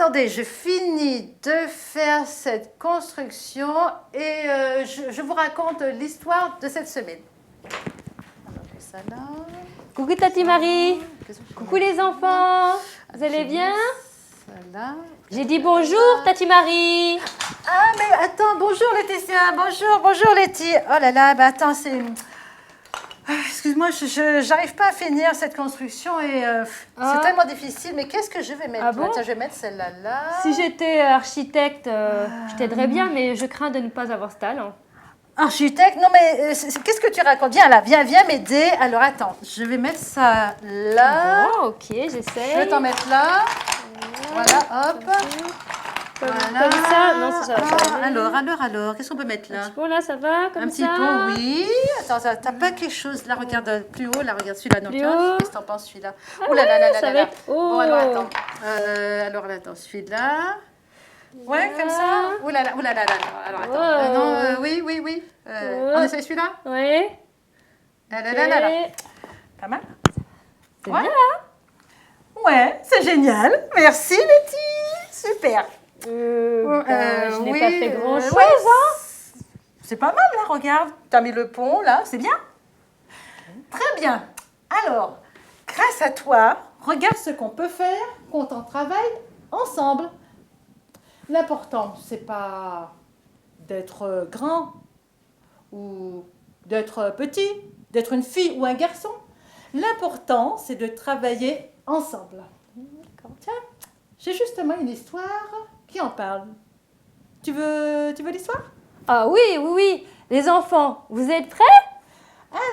attendez, je finis de faire cette construction et je vous raconte l'histoire de cette semaine. Alors, ça là. Coucou Tati Marie. Coucou les enfants. Vous allez bien? Ça là. J'ai dit bonjour Tati Marie. Ah mais attends, bonjour Laetitia, bonjour Letty. Oh là là, bah attends, c'est... Excuse-moi, j'arrive pas à finir cette construction et c'est tellement difficile. Mais qu'est-ce que je vais mettre? Ah bon? Tiens, je vais mettre celle-là là. Si j'étais architecte, je t'aiderais bien, mais je crains de ne pas avoir ce talent. Architecte? Non mais qu'est-ce que tu racontes? Viens là, viens m'aider. Alors attends, je vais mettre ça là. Bon, ok, j'essaie. Je vais t'en mettre là. Voilà, hop. Voilà. Comme ça? Non, ça va pas aller. Alors, qu'est-ce qu'on peut mettre là? Un petit pont là, ça va? Comme Un ça? petit pont, oui. Attends, t'as pas quelque chose là? Regarde plus haut, là, regarde celui-là. Non, Plus tiens, haut. qu'est-ce que t'en penses celui-là? Ah Oh là là là là ça là va là. être- Bon, alors Oh. attends. Alors là, attends, celui-là. Ouais, comme ça. Oh là là, oh là là là. Alors attends. Non, oui. On essaie celui-là? Oui. Là là là là là. Pas mal? C'est Ouais. bien, hein? Ouais, c'est génial. Merci Letty. Super. Je n'ai oui, pas fait grand-chose, ouais, hein? c'est pas mal, là, regarde. T'as mis le pont, là, c'est bien. Très bien. Alors, grâce à toi, regarde ce qu'on peut faire quand on travaille ensemble. L'important, c'est pas d'être grand ou d'être petit, d'être une fille ou un garçon. L'important, c'est de travailler ensemble. Tiens, j'ai justement une histoire qui en parle. Tu veux l'histoire? Ah oui. Les enfants, vous êtes prêts?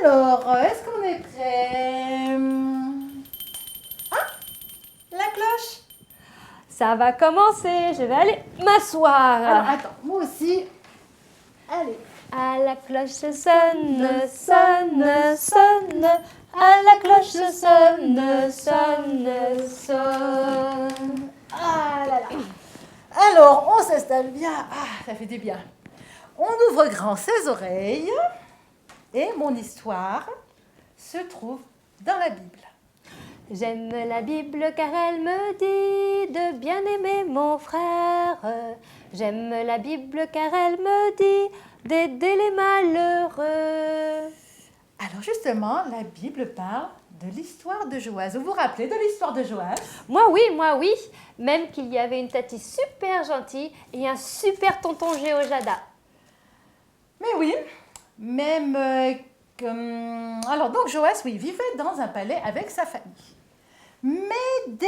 Alors, est-ce qu'on est prêt? Ah, la cloche. Ça va commencer. Je vais aller m'asseoir. Alors, attends, moi aussi. Allez. À la cloche sonne. À la cloche sonne. Ah là là. Alors, on s'installe bien. Ah, ça fait du bien. On ouvre grand ses oreilles. Et mon histoire se trouve dans la Bible. J'aime la Bible car elle me dit de bien aimer mon frère. J'aime la Bible car elle me dit d'aider les malheureux. Alors justement, la Bible parle de l'histoire de Joas. Vous vous rappelez de l'histoire de Joas? Moi oui. Même qu'il y avait une tati super gentille et un super tonton Géojada. Mais oui, même alors donc Joas, oui, vivait dans un palais avec sa famille. Mais des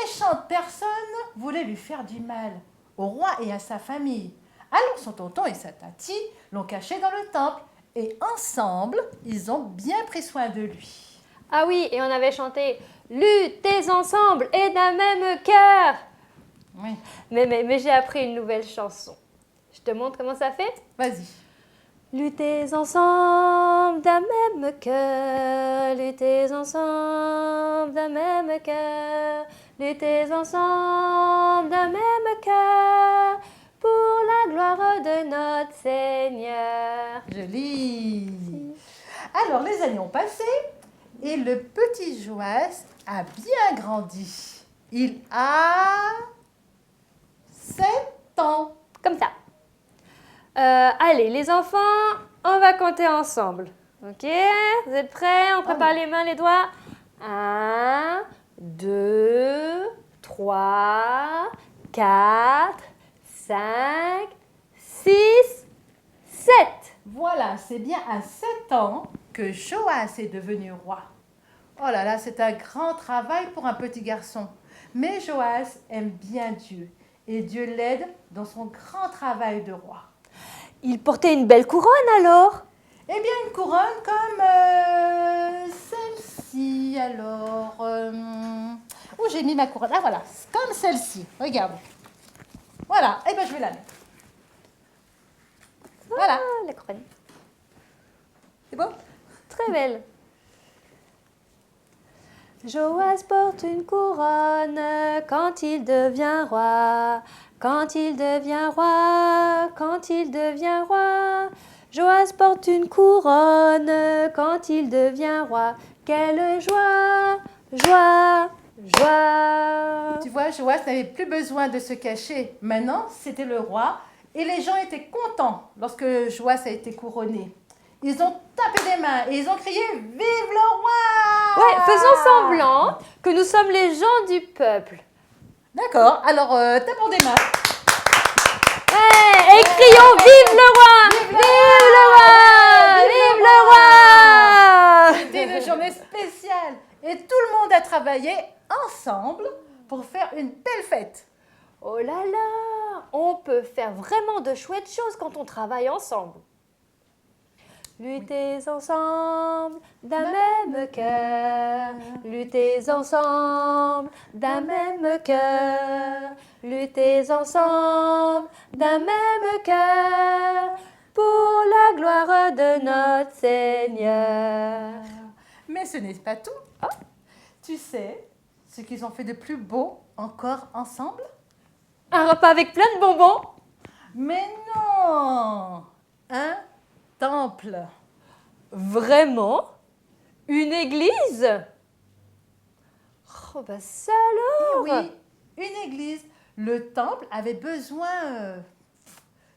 méchantes personnes voulaient lui faire du mal au roi et à sa famille. Alors son tonton et sa tati l'ont caché dans le temple et ensemble, ils ont bien pris soin de lui. Ah oui, et on avait chanté « Luttez ensemble et d'un même cœur ». Oui, Mais j'ai appris une nouvelle chanson. Je te montre comment ça fait? vas-y. Luttez ensemble d'un même cœur, luttez ensemble d'un même cœur, luttez ensemble d'un même cœur, pour la gloire de notre Seigneur. Joli. Alors les années ont passé et le petit Joas a bien grandi. Il a 7 ans. Comme ça. Allez, les enfants, on va compter ensemble. Ok? Vous êtes prêts? On prépare les mains, les doigts. 1, 2, 3, 4, 5, 6, 7. Voilà, c'est bien à 7 ans que Joas est devenu roi. Oh là là, c'est un grand travail pour un petit garçon. Mais Joas aime bien Dieu et Dieu l'aide dans son grand travail de roi. Il portait une belle couronne alors? Eh bien, une couronne comme celle-ci, alors... où j'ai mis ma couronne? Ah voilà, comme celle-ci, regarde. Voilà, eh bien je vais la mettre. Voilà, Ah, la couronne. c'est beau? Très belle. Joas porte une couronne quand il devient roi. Quand il devient roi, quand il devient roi. Joas porte une couronne quand il devient roi. Quelle joie, joie, Joie. Tu vois, Joas n'avait plus besoin de se cacher. Maintenant, c'était le roi. Et les gens étaient contents lorsque Joas a été couronné. Ils ont tapé des mains et ils ont crié « Vive le roi !» Ouais, faisons semblant que nous sommes les gens du peuple. D'accord, alors tapons des mains. Ouais, et crions Vive le roi! Vive le roi! Vive le roi! C'était une journée spéciale et tout le monde a travaillé ensemble pour faire une belle fête. Oh là là! On peut faire vraiment de chouettes choses quand on travaille ensemble. Luttez ensemble d'un même cœur, luttez ensemble d'un même cœur, luttez ensemble d'un même cœur pour la gloire de notre Seigneur. Mais ce n'est pas tout. Tu sais ce qu'ils ont fait de plus beau encore ensemble? Un repas avec plein de bonbons. Mais non! Un temple. Vraiment? Une église? Oh bah ça alors! Oui, une église. Le temple avait besoin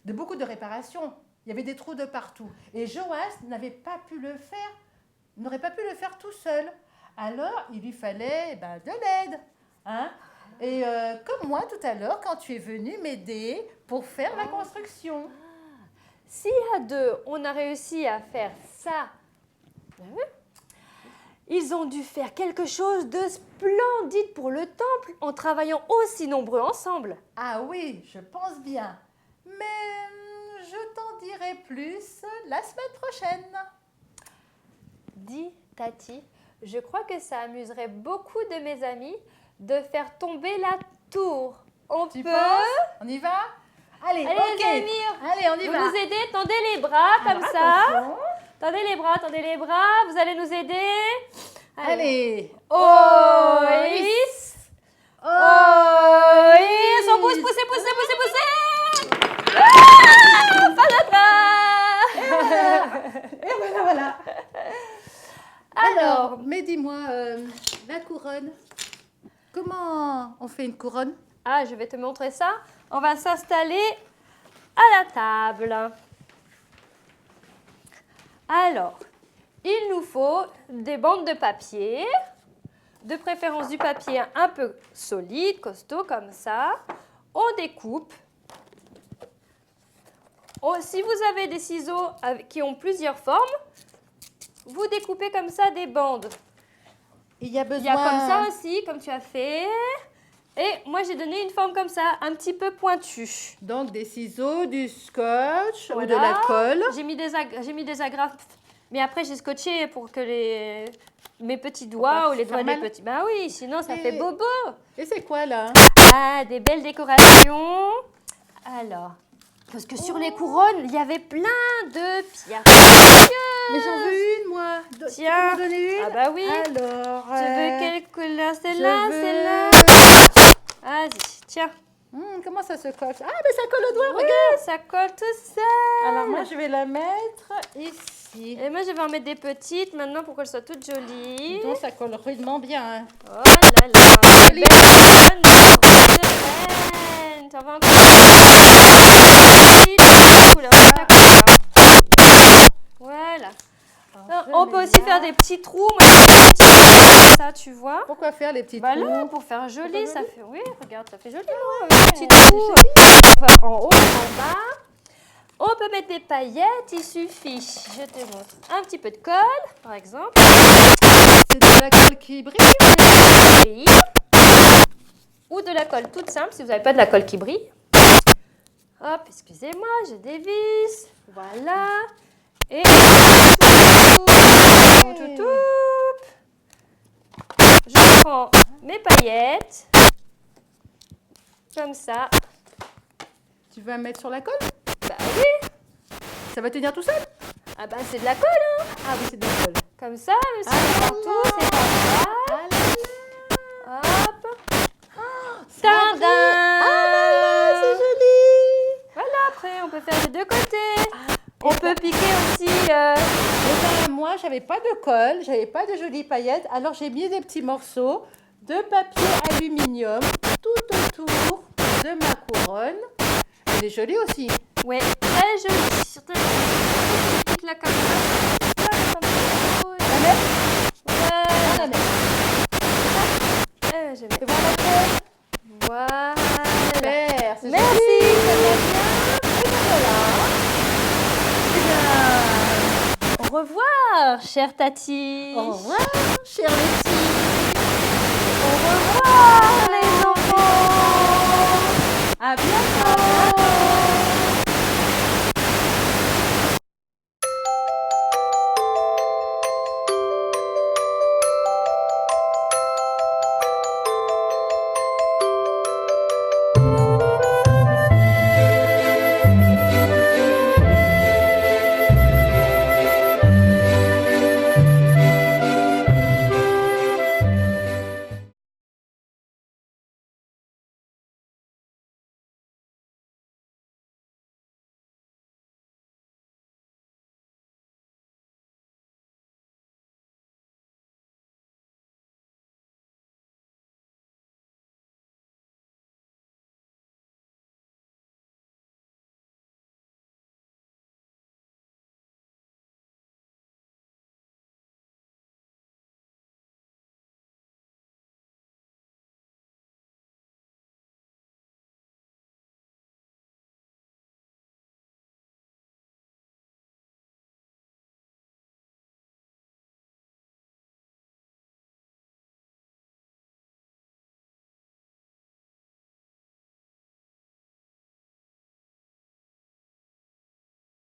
de beaucoup de réparations. Il y avait des trous de partout. Et Joas n'aurait pas pu le faire tout seul. Alors, il lui fallait de l'aide. Hein? Et comme moi tout à l'heure, quand tu es venu m'aider pour faire la construction. Si à deux, on a réussi à faire ça, ils ont dû faire quelque chose de splendide pour le temple en travaillant aussi nombreux ensemble. Ah oui, je pense bien. Mais je t'en dirai plus la semaine prochaine. Dis, Tati, je crois que ça amuserait beaucoup de mes amis de faire tomber la tour. Tu penses? On y va? Allez, Allez, ok. les amis, Allez, on y vous va. nous aidez, tendez les bras comme Alors, ça. attention. Tendez les bras, vous allez nous aider. Allez. Oïs. Oïs. On pousse, poussez. Et voilà. Alors, mais dis-moi, la couronne, comment on fait une couronne? Ah, je vais te montrer ça. On va s'installer à la table. Alors, il nous faut des bandes de papier, de préférence du papier un peu solide, costaud comme ça. On découpe. Si vous avez des ciseaux qui ont plusieurs formes, vous découpez comme ça des bandes. Il y a besoin... Il y a comme ça aussi, comme tu as fait. Et moi, j'ai donné une forme comme ça, un petit peu pointue. Donc des ciseaux, du scotch ou de Voilà. la colle. J'ai mis des agrafes. Mais après, j'ai scotché pour que mes petits doigts ou les doigts des petits... Ben oui, sinon ça fait bobo. Et c'est quoi là? Ah, des belles décorations. Alors, parce que sur les couronnes, il y avait plein de pierres précieuses. Mais j'en veux une, moi. Tiens. Tu peux m'en donner une? Ah bah oui. Alors, Tu veux quelle couleur? Celle-là, je veux- celle-là. Vas-y, tiens. Comment ça se colle? Ah, mais ça colle au doigt, Oui, regarde. ça colle tout seul. Alors moi, je vais la mettre ici. Et moi, je vais en mettre des petites maintenant pour qu'elles soient toutes jolies. Donc ça colle rudement bien. Hein. Oh là là. Joli. Belle couronne de reine. T'en vas encore petite couleur. Ta couleur. Voilà. On peut aussi faire des petits trous. Moi, je fais des petits trous comme ça, tu vois. Pourquoi faire les petits Bah trous? là, pour faire joli, ça joli. fait... Oui, regarde, ça fait joli, non? Avec des petits trous. Enfin, en haut, en bas. On peut mettre des paillettes, il suffit, je te montre, un petit peu de colle, par exemple. C'est de la colle qui brille. Oui. Ou de la colle toute simple, si vous n'avez pas de la colle qui brille. Hop, excusez-moi, je dévisse. Voilà. Et je prends mes paillettes, comme ça. Tu vas mettre sur la colle? Bah oui. Ça va tenir tout seul? Ah bah c'est de la colle, hein. Ah oui, c'est de la colle. Comme ça, mais c'est partout, c'est comme ça. Hop. Tadam. C'est joli. Voilà, après on peut faire des deux côtés. On peut piquer aussi. Eh ben, moi, j'avais pas de colle, j'avais pas de jolies paillettes, alors j'ai mis des petits morceaux de papier aluminium tout autour de ma couronne. Elle est jolie aussi. Ouais, très joli. Surtout là comme ça. La mettre? Ouais, La mettre. je vais. C'est bon, la mettre? Voilà. Super, c'est Merci, joli. ça va bien. Et ben voilà. Eh bien, Au revoir, chère Tati. au revoir, chère Letty. Au revoir, les enfants. À bientôt.